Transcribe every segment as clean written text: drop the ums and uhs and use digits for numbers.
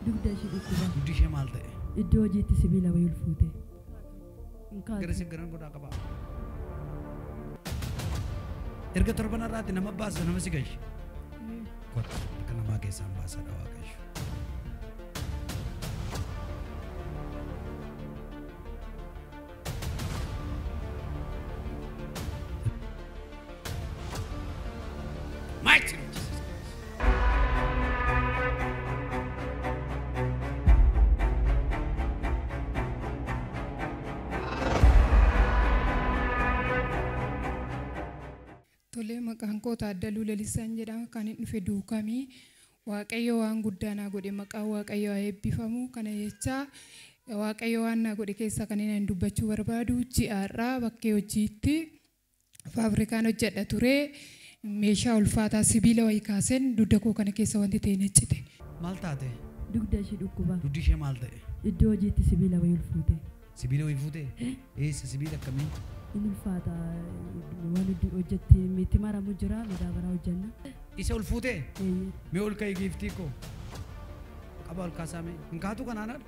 Dugda ishee dhukkuba. Dugdi ishee maal ta'e? Iddoo hojiitti sibiila wayii ol fuute. Gara siggaran godhaa qaba. Erga torban irraatti nama baasa nama si gashi. Kottu akka namaa keessaan baasadha Waaqayyo. Mighty name of Jesus Christ. Tole maqaan koo Taaddaluu Lalisaan jedhama. Kan inni dhufe duukamii Waaqayyo waan guddaa naa godhe maqaan Waaqayyo haa eebbifamu. Kana jecha Waaqayyo waan naa godhe keessaa kan inni dubbachuu barbaadu ji'aarraa bakkee hojiitti faabrikaan hojjedha ture. Meeshaa ulfaataa sibiila wayii kaaseen dugda koo kana keessa wanti ta'e neccite. Maal taate? Dugda ishee dhukkuba. Dugdi ishee maal ta'e? Iddoo hojiitti sibiila wayii ol fuute. Sibiila wayii fuute? Eessa sibiila akkamii? Inni ulfaata waan hojjetti itti maramu jira madaabaraa hojjenna. Isa ol fuute? Mee ol ka'ii giiftii koo? Qaba ol kaasaame. Hin kaatu kanaanadha?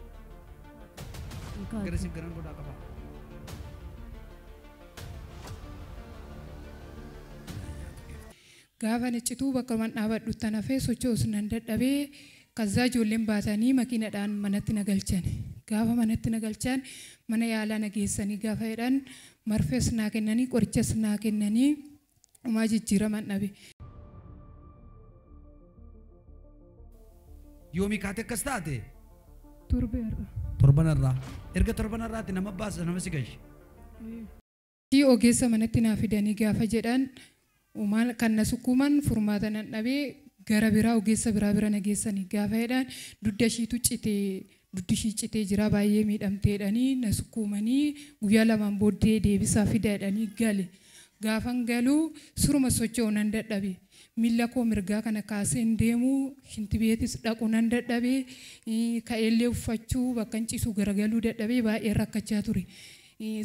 Gara siggaran godhaa qaba. Gaafa neccituu bakka man dhaabadhutti hafee sochoos nan dadhabee kazzaa ijoolleen baatanii makiinadhaan manatti na galchan. Gaafa manatti na galchan mana yaalaa na geessanii gaafa jedhan marfees naa kennanii qorichas naa kennanii homaa jijjiiraman dhabe. Yoomii kaate akkas taate? Torbeerra. Torbanarraa. Erga torbanarraatti nama baasa nama si gashi. Ogeessa manatti naa fidanii gaafa jedhan umaan kan na sukkuman furmaata nan dhabee gara biraa ogeessa biraa na geessanii gaafa jedhan dugda ishiitu citee dugdi ishii citee jira baay'ee miidhamteedhanii na sukkumanii guyyaa lamaan booddee deebisaa fidaadhanii gale. Gaafan galuu suruma socho'uu nan dadhabe. Miila koo mirgaa kana kaaseen deemuu shinti beetis dhaquu nan dadhabe. Ka'eellee uffachuu bakka hin ciisu garagaluu dadhabee baay'ee rakkachaa ture.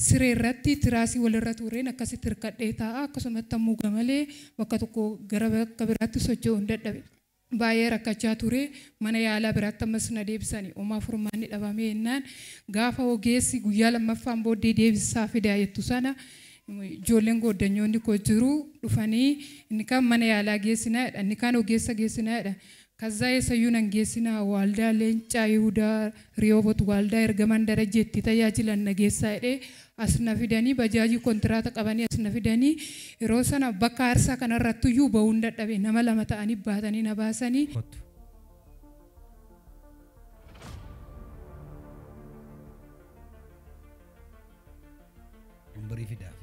Siree irratti tiraasii walirra tureen akkasitti hirkadhee taa'a akkasumatti ammoo gamalee bakka tokko gara bakka biraatti socho'uu hin dadhabe. Baay'ee rakkachaa ture mana yaalaa biraatti ammas na deebisanii homaa furmaanni dhabamee jennaan gaafa ogeessi guyyaa lammaffaan booddee deebisaa fidaa jettu sana ijoolleen goddanyoonni koo jiru dhufanii inni kan mana yaalaa geessinaadha inni kan ogeessa geessinaadha. ከዛ የሰዩን አንጌስና ዋልዳ ለንጫ ይሁዳ ሪዮቦት ዋልዳ ኤርገማን ደረጀት ተያጅለን ነጌሳ ኤ አስነፊደኒ በጃጂ ኮንትራታ ቀበኒ አስነፊደኒ ሮሰና በካርሳ ከነረቱዩ በውንደ ደበ ነመለመታኒ ባተኒ ነባሰኒ ወንበሪ ፊዳፊ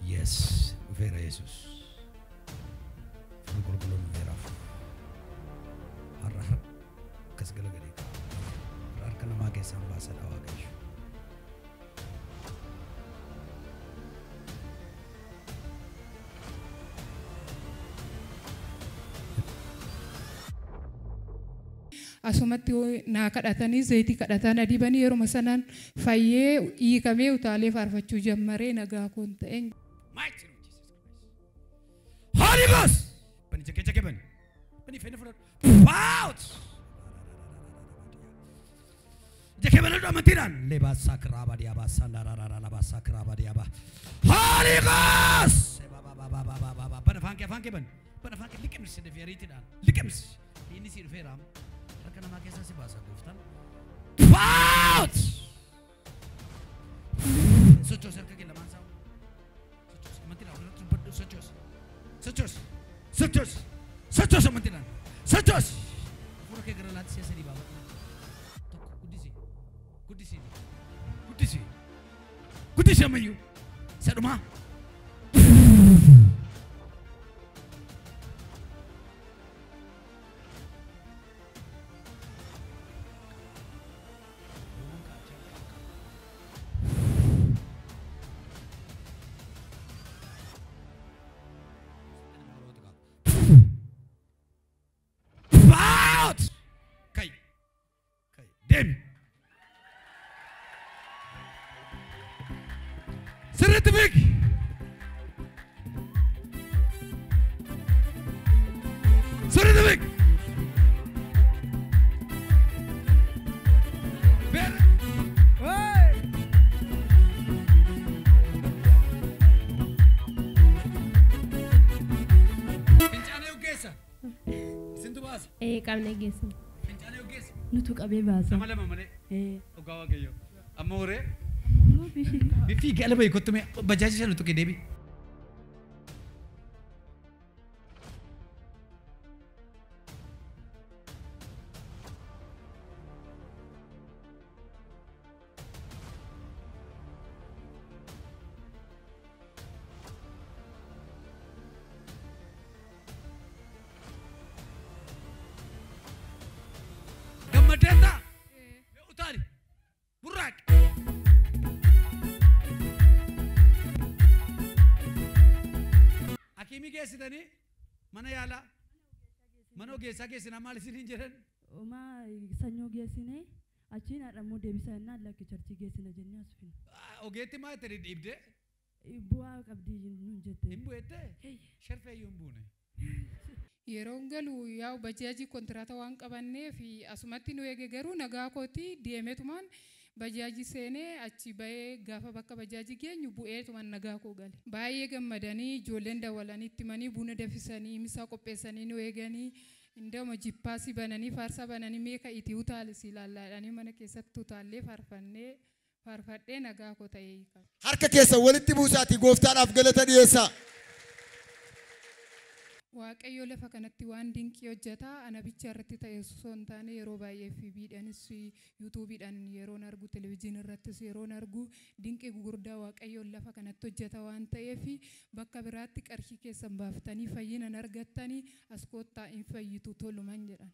Yes, Vera Jesus. Fulgulgulun Vera. Harra kasgala gari. Harra kana mage sambasa dawa gaishu. asumatti naa kadhatanii zayitii kadhataan adibanii yeroo masanaan fayyee hiikamee utaalee faarfachuu jammaree nagaa kun ta'een. Mighty name of Jesus Christ. Holy Ghost. Bani jake bani. Bani fene fene. Out. Jake bani do matiran. Leba sakraba dia ba sandarara laba sakraba dia ba. Holy Ghost. Ba. Bani fanke bani. Bani fanke likems de veriti dan. Likems. Ini sir feram. Rakana ma kesa si basa guftan. Out. Socho cerca que la mansa. Sechos amantinan. Sechos. Pura ke gara latih saya di bawah. Tok kudisi amayu. Saya rumah. Out! Kai. Dem. Certificate. qabnee geessine. Fincaanii ogeessa. nutu qabee baasa. Nama lama malee. Dhugaa waaqayyo. Amma horee. Ammoo bifii Bifii gala bayi kottume bajaajii sana tuqee deebi. Gammadeeta. Utaali. Burraaq. Akimii geessitanii mana yaalaa mana ogeessaa geessinaa maal isiniin jedhan? Omaa sanyoo geessine achiin haadhammoo deebisaa jennaan lakki charchii geessina jennee as finne. Ogeetti maa itti dhibdee? Bu'aa qabdii nuun jette. Hin bu'ettee? Sharfeeyyuu hin buune. Yeroon galu yaa bajaajii kontiraata waan qabannee fi asumatti nu eege garuu nagaa kooti deemetumaan bajaajii seenee achi bahee gaafa bakka bajaajii geenyu bu'eetumaan nagaa koo gale. Baay'ee gammadanii ijoolleen dawwalanii itti manii buna dafisanii misaa qopheessanii nu eeganii indama jippaasii bananii faarsaa bananii meeqa itti utaalisi ilaallaadhanii mana keessatti utaallee faarfannee faarfadhee nagaa koo ta'ee. Harka keessa walitti buusaati gooftaadhaaf galata dhiyeessaa. Waaqayyo lafa kanatti waan dinqii hojjeta ana bicha irratti ta'e osoo hin taane yeroo baay'ee FB'dhanis yuutuubiidhaan yeroon argu televezyiinii irrattis yeroon argu dinqii gurguddaa Waaqayyo lafa kanatti hojjeta waan ta'eef bakka biraatti qarshii keessan baaftanii fayyina argattanii as koottaa hin fayyitu toluman jedhan.